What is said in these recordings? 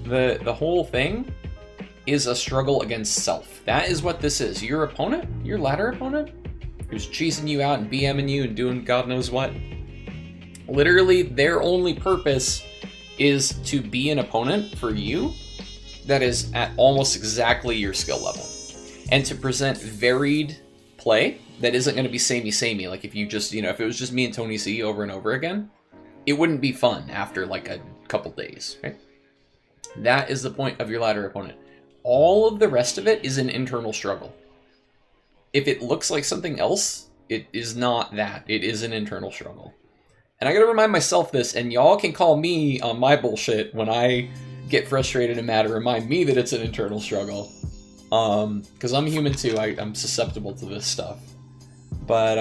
The whole thing is a struggle against self. That is what this is. Your opponent, your ladder opponent, who's cheesing you out and BMing you and doing God knows what. Literally, their only purpose is to be an opponent for you that is at almost exactly your skill level. And to present varied play that isn't going to be samey. Like if you just, if it was just me and Tony C over and over again, it wouldn't be fun after like a couple days, right? That is the point of your ladder opponent. All of the rest of it is an internal struggle. If it looks like something else, it is not that. It is an internal struggle. And I gotta remind myself this, and y'all can call me on my bullshit when I get frustrated and mad, and remind me that it's an internal struggle. Because I'm human too, I'm susceptible to this stuff. But,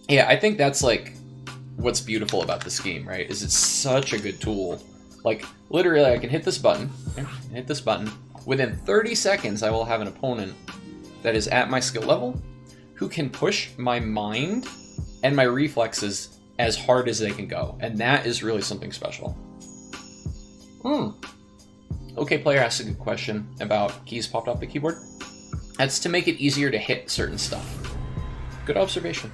yeah, I think that's, like, what's beautiful about this game, right? Is it's such a good tool. Like, literally, I can hit this button, Within 30 seconds, I will have an opponent that is at my skill level who can push my mind and my reflexes as hard as they can go. And that is really something special. Okay, player asked a good question about keys popped off the keyboard. That's to make it easier to hit certain stuff. Good observation.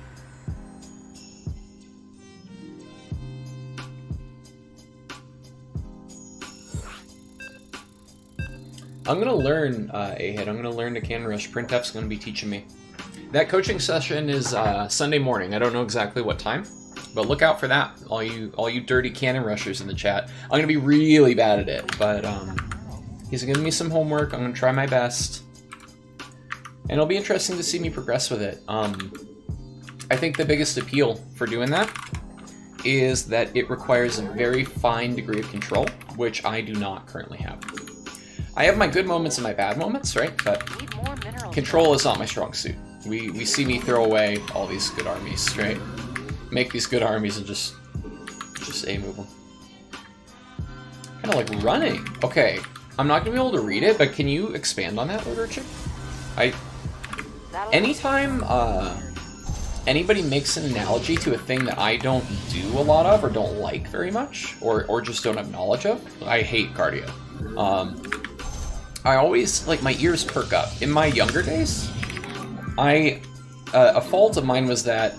I'm going to learn, A-Head, I'm going to learn the cannon rush. Printf's going to be teaching me. That coaching session is Sunday morning. I don't know exactly what time, but look out for that, all you dirty cannon rushers in the chat. I'm going to be really bad at it, but he's giving me some homework. I'm going to try my best. And it'll be interesting to see me progress with it. I think the biggest appeal for doing that is that it requires a very fine degree of control, which I do not currently have. I have my good moments and my bad moments, right? But control is not my strong suit. We see me throw away all these good armies, right? Make these good armies and just A-move them. Kind of like running. Okay, I'm not going to be able to read it, but can you expand on that, literature? Anytime anybody makes an analogy to a thing that I don't do a lot of or don't like very much or just don't have knowledge of, I hate cardio. I always, like, my ears perk up. In my younger days, a fault of mine was that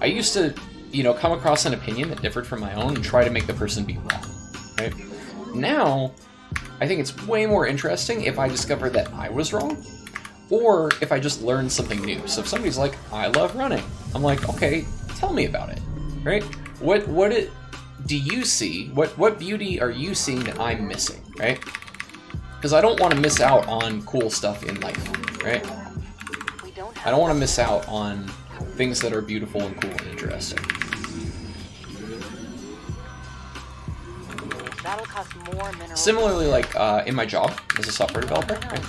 I used to, come across an opinion that differed from my own and try to make the person be wrong, right? Now, I think it's way more interesting if I discover that I was wrong, or if I just learn something new. So if somebody's like, I love running, I'm like, okay, tell me about it, right? What do you see? What beauty are you seeing that I'm missing, right? Because I don't want to miss out on cool stuff in life, right? I don't want to miss out on things that are beautiful and cool and interesting. That'll cost more minerals. Similarly, like in my job as a software developer, right?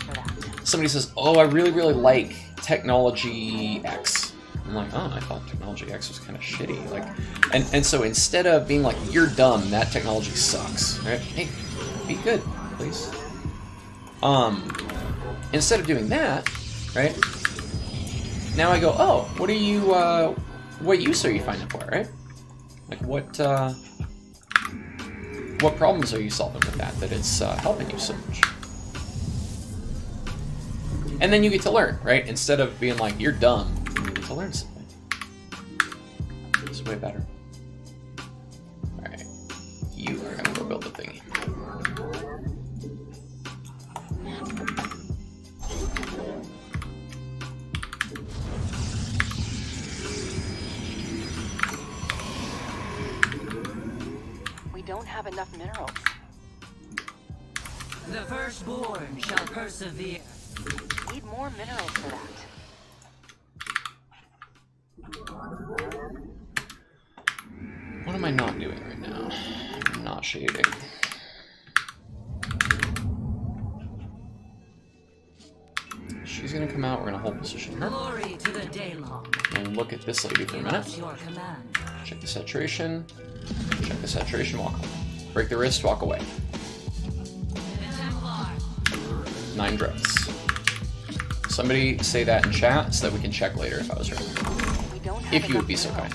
Somebody says, oh, I really, really like Technology X. I'm like, oh, I thought Technology X was kind of shitty. Like, and so instead of being like, you're dumb, that technology sucks, right? Hey, be good, please. Instead of doing that, right? Now I go, oh, what use are you finding for it, right? Like, what problems are you solving with that it's helping you so much? And then you get to learn, right? Instead of being like, you're dumb, you get to learn something. It's way better. Alright. You are gonna go build the thingy. Don't have enough minerals. The firstborn shall persevere. Need more minerals for that. What am I not doing right now? I'm not shading. She's gonna come out, we're gonna hold position her. Glory to the Daylong. And look at this lady for a minute. Check the saturation. Check the saturation, walk away. Break the wrist, walk away. 9 drugs. Somebody say that in chat so that we can check later if I was right. If you would be so kind.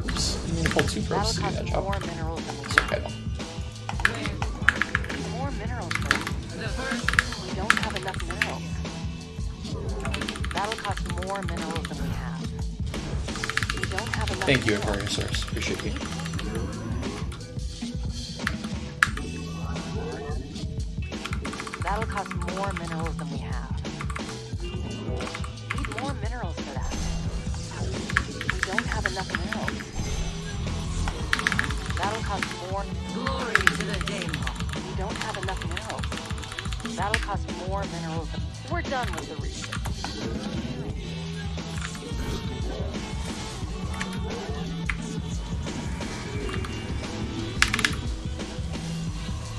Oops, I'm gonna pull 2 probes to do that job. It's okay though. more minerals than we have. We don't have enough Thank you, minerals. Aquariusaurus. Appreciate you. That'll cost more minerals than we have. Need more minerals for that. We don't have enough minerals. That'll cost more. Glory to the Daylong. We don't have enough minerals. That'll cost more minerals than... We're done with the research.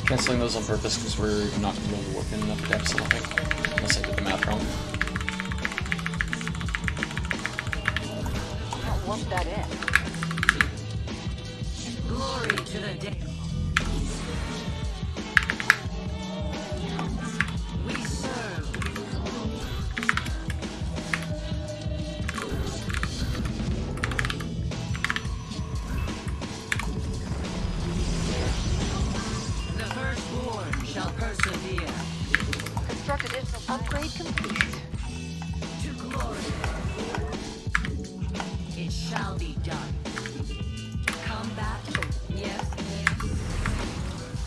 Canceling those on purpose because we're not going to be able to work in enough depths, I don't think. Unless I did the math wrong. Can't warp that in. Glory to the Daylong. We serve. The firstborn shall persevere Construct additional upgrade complete. to glory. It shall be done. Combat, yes, yes.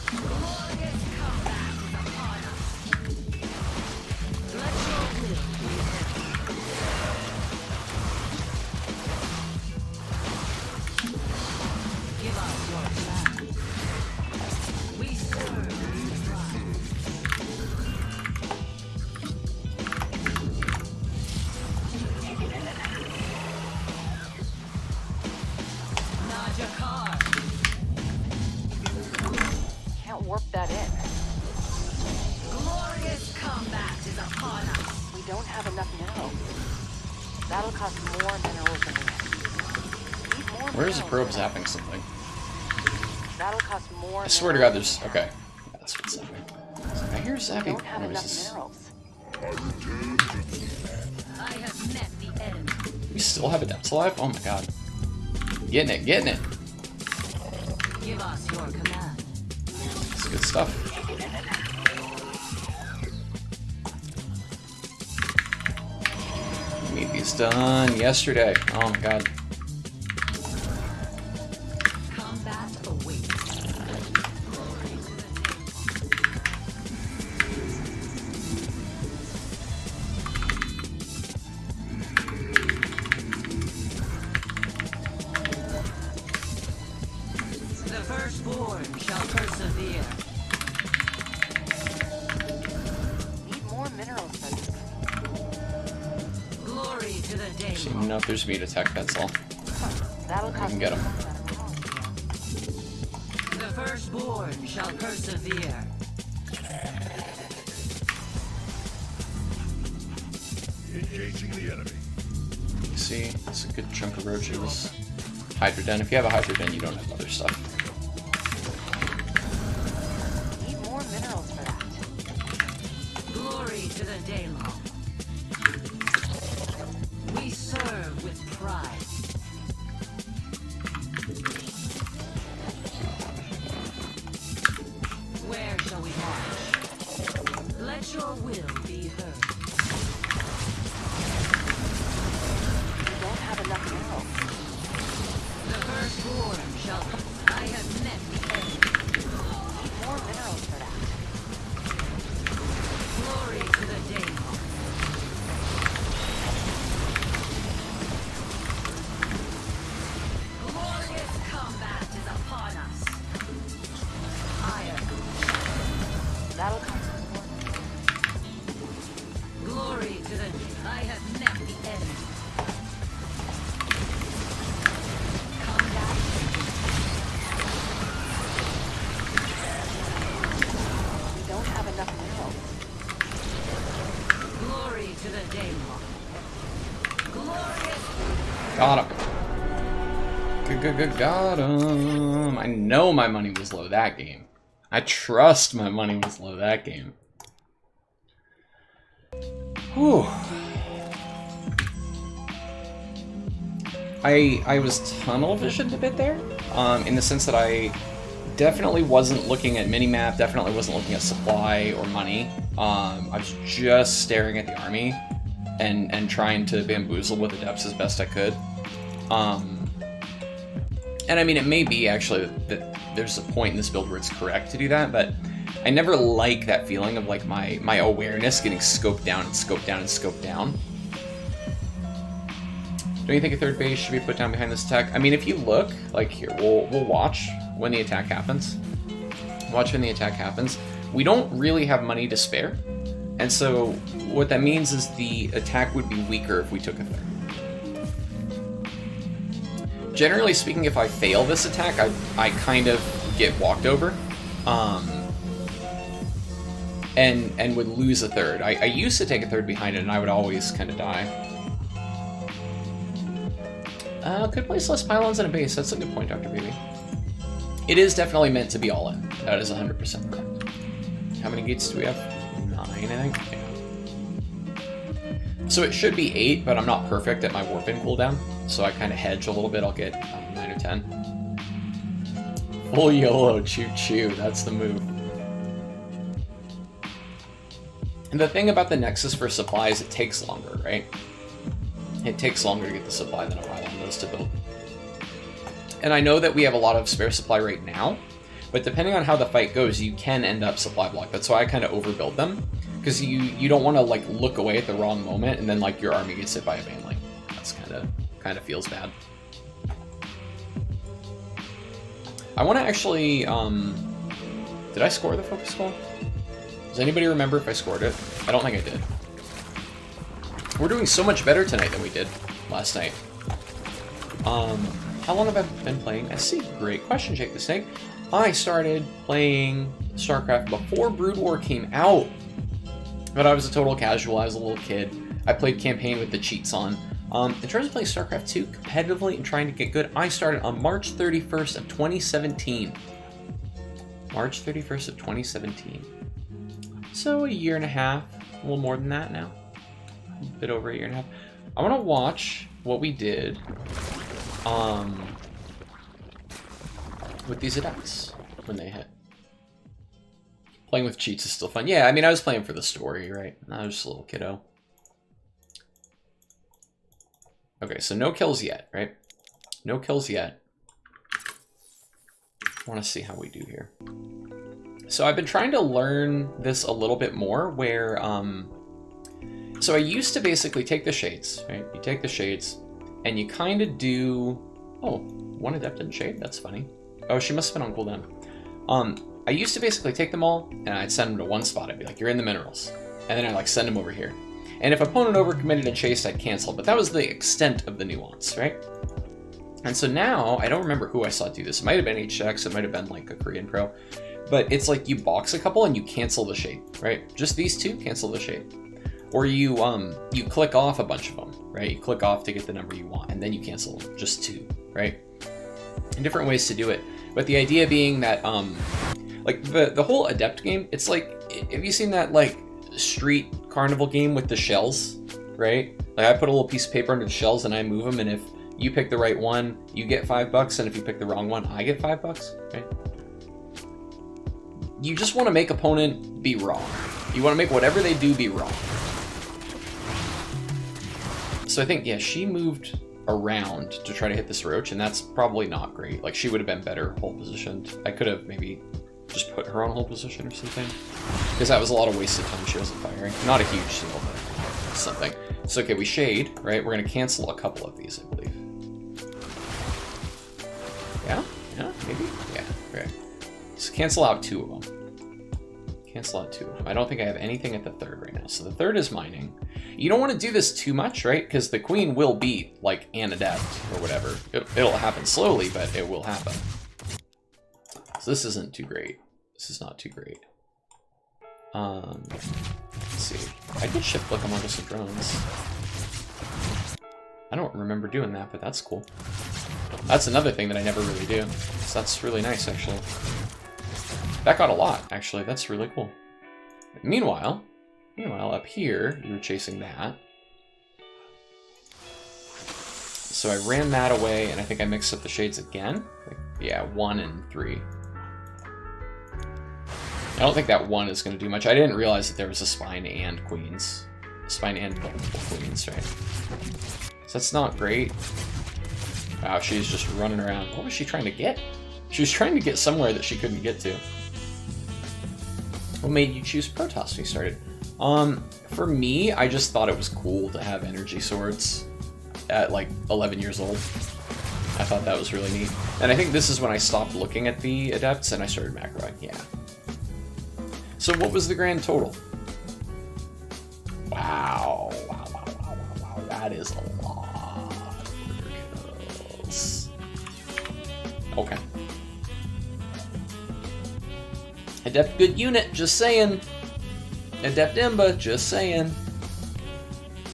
Glorious combat is upon us. Let your will be heard. Give us your plan. We serve you right. Najakar. Can't warp that in. Glorious combat is upon us. We don't have enough minerals. That'll cost more minerals than we have. Need more Where is the probe minerals for that. zapping something? That'll cost more. I swear to God, minerals there's... than we Okay. Yeah, that's what's zapping. I hear have. We zapping. don't have Where is enough this? minerals. I have met the enemy. We still have a depths alive? Oh my God. Getting it, getting it. Give us your command. It's good stuff. Need these done yesterday. Oh my God. Combat awaits. Glory to the The firstborn shall persevere. Need more minerals for this. Glory to the Actually, Daylong. no, if there's meat attack, that's all. That'll cost can get 'em. more minerals. The firstborn shall persevere. Engaging the enemy. You see, it's a good chunk of roaches. Hydroden. If you have a Hydroden, you don't have other stuff. Need more minerals for that. Glory to the Daylong. We serve with pride. Where shall we march? Let your will be heard. We don't have enough minerals. The firstborn shall. I have met the enemy. Need more minerals for that. Glory to the Daylong. Glorious combat is upon us. Iron. That'll cost more. Glory to the. I have met the enemy. Combat. We don't have enough minerals. Glory to the Daylong. Glorious. Got him. Got him. I know my money was low that game. I trust my money was low that game. Whew. I was tunnel visioned a bit there, in the sense that I definitely wasn't looking at minimap, definitely wasn't looking at supply or money. I was just staring at the army, and trying to bamboozle with adepts as best I could. And I mean, it may be actually that there's a point in this build where it's correct to do that, but I never like that feeling of like my awareness getting scoped down and scoped down and scoped down. Don't you think a third base should be put down behind this attack? I mean, if you look, like here, we'll watch when the attack happens. Watch when the attack happens. We don't really have money to spare, and so what that means is the attack would be weaker if we took a third. Generally speaking, if I fail this attack, I kind of get walked over, and would lose a third. I used to take a third behind it, and I would always kind of die. Could place less pylons in a base. That's a good point, Dr. Baby. It is definitely meant to be all in. That is 100% correct. How many gates do we have? 9, I think. Yeah. So it should be 8, but I'm not perfect at my warp-in cooldown, so I kind of hedge a little bit. I'll get 9 or 10. Full YOLO, choo-choo. That's the move. And the thing about the Nexus for supply is it takes longer, right? It takes longer to get the supply than a pylon does to build. And I know that we have a lot of spare supply right now, but depending on how the fight goes, you can end up supply blocked. That's why I kind of overbuild them, because you don't want to like look away at the wrong moment and then like your army gets hit by a baneling. That's kind of feels bad. I want to actually did I score the focus goal? Does anybody remember if I scored it? I don't think I did. We're doing so much better tonight than we did last night. How long have I been playing SC? Great question, Jake the Snake. I started playing StarCraft before Brood War came out, but I was a total casual. I was a little kid. I played campaign with the cheats on. In terms of playing StarCraft 2 competitively and trying to get good, I started on March 31st of 2017. March 31st of 2017. So a year and a half, a little more than that now. A bit over a year and a half. I want to watch what we did with these adepts when they hit. Playing with cheats is still fun. Yeah, I mean, I was playing for the story, right? I was just a little kiddo. Okay, so no kills yet, right? No kills yet. I want to see how we do here. So I've been trying to learn this a little bit more where, so I used to basically take the shades, right? You take the shades and you kind of do, oh, one adept in shade? That's funny. Oh, she must have been on cooldown. I used to basically take them all and I'd send them to one spot. I'd be like, you're in the minerals. And then I'd like send them over here. And if opponent overcommitted and chased, I'd cancel. But that was the extent of the nuance, right? And so now, I don't remember who I saw do this. It might have been HX, it might have been like a Korean pro. But it's like you box a couple and you cancel the shade, right? Just these two, cancel the shade. Or you click off a bunch of them, right? You click off to get the number you want, and then you cancel just 2, right? And different ways to do it. But the idea being that, like the whole adept game, it's like, have you seen that like street carnival game with the shells, right? Like I put a little piece of paper under the shells and I move them, and if you pick the right one, you get $5, and if you pick the wrong one, I get $5, right? You just want to make opponent be wrong. You want to make whatever they do be wrong. So I think, yeah, she moved around to try to hit this roach, and that's probably not great. Like, she would have been better hold positioned. I could have maybe just put her on hold position or something, because that was a lot of wasted time she wasn't firing. Not a huge deal, but something. So, okay, we shade, right? We're going to cancel a couple of these, I believe. Yeah? Yeah, maybe? Yeah, okay. So cancel out 2 of them. Cancel out 2 of them. I don't think I have anything at the third right now. So the third is mining. You don't want to do this too much, right? Because the queen will beat, like, an adept or whatever. It'll happen slowly, but it will happen. So this isn't too great. This is not too great. Let's see. I did shift click them onto some drones. I don't remember doing that, but that's cool. That's another thing that I never really do. So that's really nice, actually. That got a lot, actually. That's really cool. Meanwhile, up here, you were chasing that. So I ran that away, and I think I mixed up the shades again. Yeah, 1 and 3. I don't think that 1 is going to do much. I didn't realize that there was a spine and queens. Spine and multiple queens, right? So that's not great. Wow, she's just running around. What was she trying to get? She was trying to get somewhere that she couldn't get to. What made you choose Protoss when you started? For me, I just thought it was cool to have energy swords at like 11 years old. I thought that was really neat. And I think this is when I stopped looking at the adepts and I started macroing, yeah. So what was the grand total? Wow, wow, wow, wow, wow, wow. That is a lot of kills. Okay. Adept good unit, just saying. Adept Imba, just saying.